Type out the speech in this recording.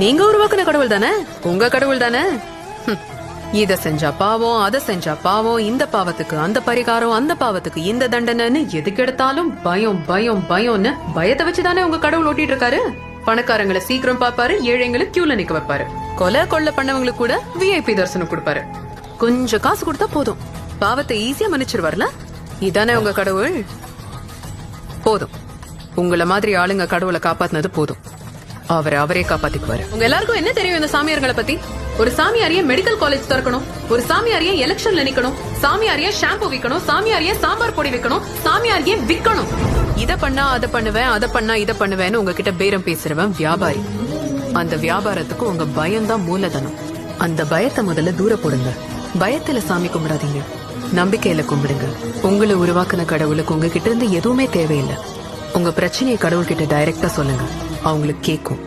நீங்க உருவாக்குன கடவுள் தானே, உங்க கடவுள் தானே. இத செஞ்சா பாவம், அத செஞ்சா பாவம், இந்த பாவத்துக்கு அந்த பரிகாரம், அந்த பாவத்துக்கு இந்த தண்டனைன்னு எதுக்கு எடுத்தாலும் பயம் பயம் பயம்னு பயத்தை வச்சுதானே உங்க கடவுள் ஓட்டிட்டு இருக்காரு. பணக்காரங்களை சீக்கிரம் பாப்பாரு, ஏழைங்களை கியூல நிக்க வைப்பாரு, கொலை கொள்ள பண்ணவங்களுக்கு கூட விஐபி தரிசனம் கொடுப்பாரு. கொஞ்சம் காசு கொடுத்தா போதும், பாவத்தை ஈஸியா மன்னிச்சிருவார்ல. இதானே உங்க கடவுள். போதும், உங்கள மாதிரி ஆளுங்க கடவுளை காப்பாத்தினது போதும். அவரே காப்பாத்திக்குவாரு. உங்க எல்லாருக்கும் என்ன தெரியும் இந்த சாமியார்களை பத்தி? ஒரு சாமியாரிய மெடிக்கல் காலேஜ் திறக்கணும், ஒரு சாமியாரிய எலெக்ஷன்ல நிக்கணும், சாமியாரிய ஷாம்பு விக்கணும், சாமியாரிய சாம்பார் பொடி விக்கணும், சாமியாரிய விக்கணும். இத பண்ணா அதை பண்ணுவேன், அதை பண்ணா இதை பண்ணுவேன்னு உங்ககிட்ட பேரம் பேசுறவன் வியாபாரி. அந்த வியாபாரத்துக்கு உங்க பயம்தான் மூலதனம். அந்த பயத்தை முதல்ல தூர போடுங்க. பயத்துல சாமி கும்பிடாதீங்க, நம்பிக்கையில கும்பிடுங்க. உங்களை உருவாக்குன கடவுளுக்கு உங்ககிட்ட இருந்து எதுவுமே தேவையில்லை. உங்க பிரச்சனையை கடவுள்கிட்ட டைரக்டா சொல்லுங்க, அவங்களுக்கு கேட்கும்.